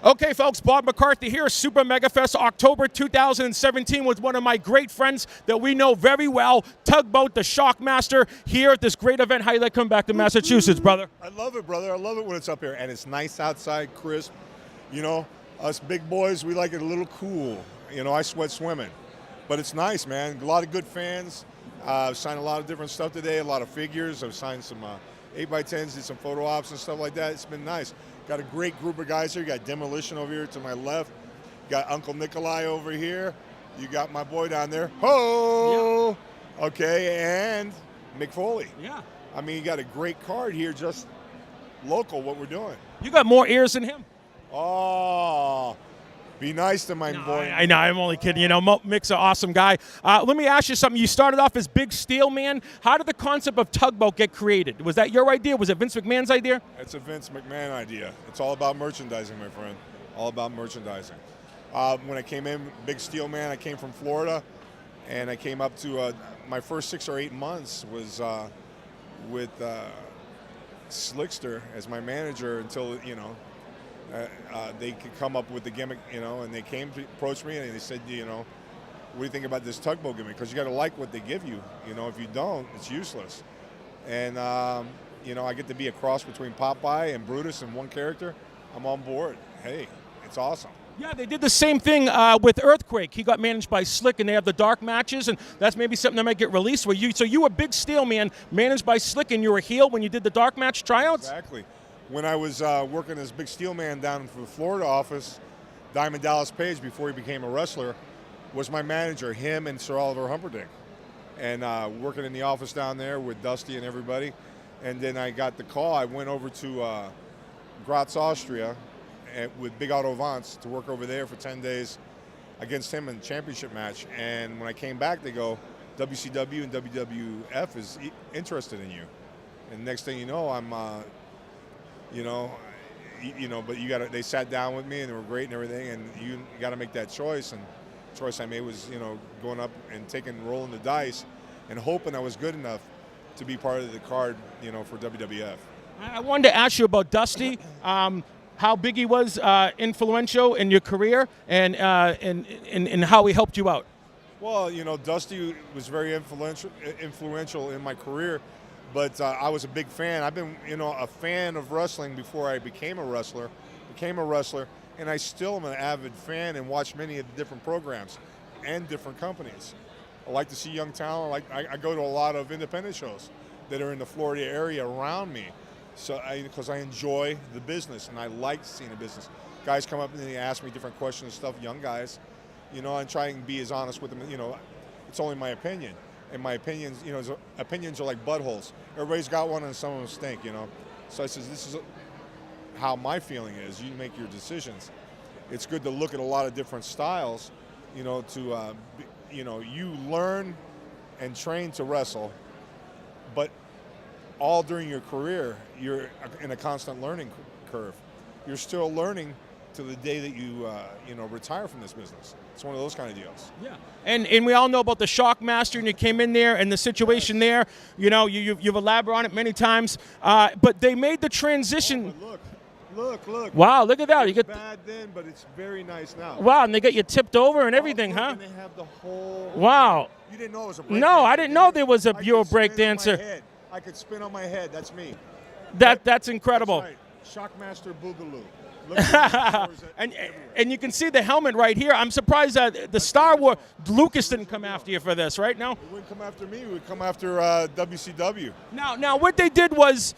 Okay, folks, Bob McCarthy here, Super Mega Fest, October 2017, with one of my great friends that we know very well, Tugboat, the Shockmaster, here at this great event. How you like coming back to Massachusetts, brother? I love it, brother. I love it when it's up here, and it's nice outside, crisp. You know, us big boys, we like it a little cool. You know, I sweat swimming, but it's nice, man. A lot of good fans. I've signed a lot of different stuff today, a lot of figures. I've signed some 8x10s, did some photo ops and stuff like that. It's been nice. Got a great group of guys here. You got Demolition over here to my left. You got Uncle Nikolai over here. You got my boy down there. Ho! Yeah. Okay, and Mick Foley. Yeah. I mean, you got a great card here, just local, what we're doing. You got more ears than him. Oh, be nice to my boy. I know, I'm only kidding. You know, Mick's an awesome guy. Let me ask you something. You started off as Big Steel Man. How did the concept of Tugboat get created? Was that your idea? Was it Vince McMahon's idea? It's a Vince McMahon idea. It's all about merchandising, my friend. All about merchandising. When I came in, Big Steel Man, I came from Florida, and I came up to my first 6 or 8 months was with Slickster as my manager until, you know, they could come up with the gimmick, you know, and they came to approach me and they said, you know, what do you think about this Tugboat gimmick? Because you got to like what they give you. You know, if you don't, it's useless. And, you know, I get to be a cross between Popeye and Brutus in one character. I'm on board. Hey, it's awesome. Yeah, they did the same thing with Earthquake. He got managed by Slick, and they have the dark matches, and that's maybe something that might get released. So you were Big Steel Man, managed by Slick, and you were a heel when you did the dark match tryouts? Exactly. When I was working as Big Steel Man down for the Florida office, Diamond Dallas Page, before he became a wrestler, was my manager, him and Sir Oliver Humperdinck. And working in the office down there with Dusty and everybody. And then I got the call. I went over to Graz, Austria, with Big Otto Vance to work over there for 10 days against him in a championship match. And when I came back, they go, WCW and WWF is interested in you. And next thing you know, I'm... you know, but you got to. They sat down with me and they were great and everything, and you got to make that choice. And the choice I made was, you know, going up and rolling the dice, and hoping I was good enough to be part of the card, you know, for WWF. I wanted to ask you about Dusty. How big he was influential in your career, and how he helped you out. Well, you know, Dusty was very influential in my career. But I was a big fan. I've been, you know, a fan of wrestling before I became a wrestler. And I still am an avid fan and watch many of the different programs and different companies. I like to see young talent. I go to a lot of independent shows that are in the Florida area around me, so because I enjoy the business and I like seeing the business. Guys come up and they ask me different questions and stuff. Young guys, you know, and try and be as honest with them. You know, it's only my opinion. And my opinions, you know, opinions are like buttholes. Everybody's got one and some of them stink, you know. So I says, this is how my feeling is. You make your decisions. It's good to look at a lot of different styles, you know, to, you know, you learn and train to wrestle, but all during your career, you're in a constant learning curve. You're still learning to the day that you, you know, retire from this business. It's one of those kind of deals. Yeah, and we all know about the Shockmaster, and you came in there and the situation there. You know, you've elaborated on it many times. But they made the transition. Oh, look. Wow, look at that. You get bad then, but it's very nice now. Wow, and they got you tipped over and everything, huh? And they have the whole. Wow. You didn't know it was a break No, dancer, I didn't know there was a Euro break dancer. I could spin on my head. That's me. That's incredible. That's right. Shockmaster Boogaloo. and you can see the helmet right here. I'm surprised that the Star Wars Lucas didn't come after you for this, right? No, he wouldn't come after me. He would come after WCW. Now what they did was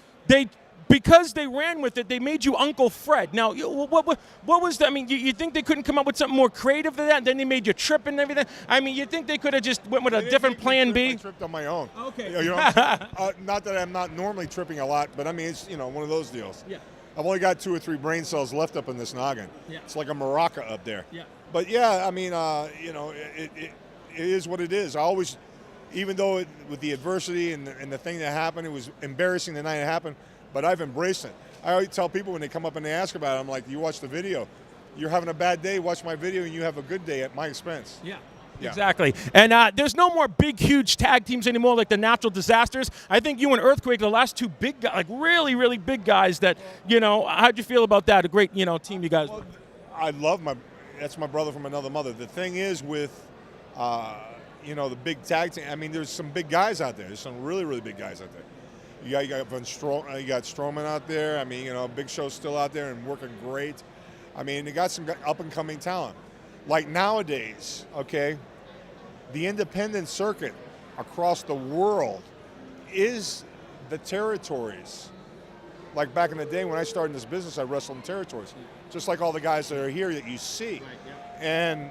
because they ran with it, they made you Uncle Fred. Now, what was that? I mean, you think they couldn't come up with something more creative than that? Then they made you trip and everything. I mean, you think they could have just went with a different plan B? I tripped on my own. Okay. You know, not that I'm not normally tripping a lot, but I mean, it's, you know, one of those deals. Yeah. I've only got 2 or 3 brain cells left up in this noggin. Yeah. It's like a maraca up there. Yeah. But yeah, I mean, you know, it is what it is. I always, even though with the adversity and the thing that happened, it was embarrassing the night it happened, but I've embraced it. I always tell people when they come up and they ask about it, I'm like, you watch the video. You're having a bad day, watch my video, and you have a good day at my expense. Yeah. Yeah. Exactly. And there's no more big, huge tag teams anymore like the Natural Disasters. I think you and Earthquake are the last 2 big guys, like really, really big guys that, you know, how'd you feel about that? A great, you know, team you guys. Well, I love that's my brother from another mother. The thing is with, the big tag team. I mean, there's some big guys out there. There's some really, really big guys out there. You got you got Strowman out there. I mean, Big Show's still out there and working great. I mean, they got some up and coming talent. Like nowadays, okay, the independent circuit across the world is the territories. Like back in the day when I started in this business, I wrestled in territories, just like all the guys that are here that you see. And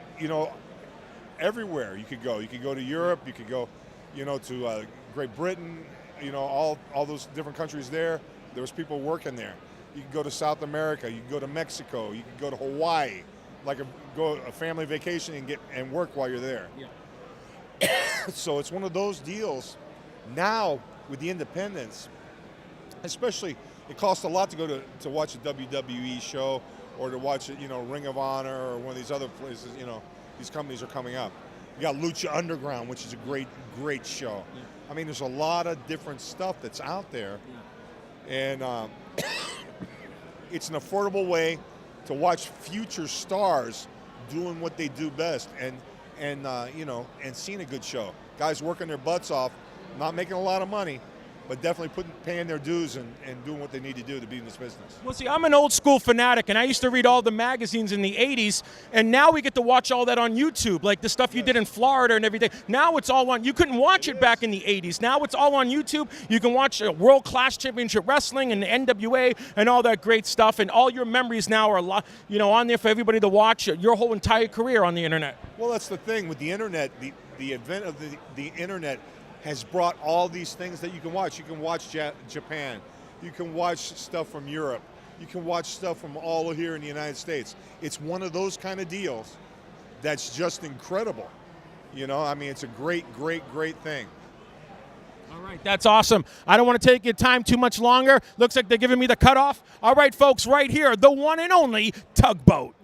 everywhere you could go. You could go to Europe. You could go, to Great Britain. All those different countries there. There was people working there. You could go to South America. You could go to Mexico. You could go to Hawaii, like go a family vacation and work while you're there. Yeah. So it's one of those deals. Now with the independents, especially, it costs a lot to go to watch a WWE show or to watch Ring of Honor or one of these other places. These companies are coming up. You got Lucha Underground, which is a great show. Yeah. I mean, there's a lot of different stuff that's out there, and it's an affordable way to watch future stars doing what they do best, and seeing a good show. Guys working their butts off, not making a lot of money, but definitely paying their dues and doing what they need to do to be in this business. Well, see, I'm an old school fanatic, and I used to read all the magazines in the 80s, and now we get to watch all that on YouTube, like the stuff you did in Florida and everything. Now it's all on. You couldn't watch it back in the 80s. Now it's all on YouTube. You can watch World Class Championship Wrestling and the NWA and all that great stuff, and all your memories now are on there for everybody to watch your whole entire career on the internet. Well, that's the thing with the internet. The advent of the internet has brought all these things that you can watch. You can watch Japan. You can watch stuff from Europe. You can watch stuff from all here in the United States. It's one of those kind of deals that's just incredible. I mean, it's a great thing. All right, that's awesome. I don't want to take your time too much longer. Looks like they're giving me the cutoff. All right, folks, right here, the one and only Tugboat.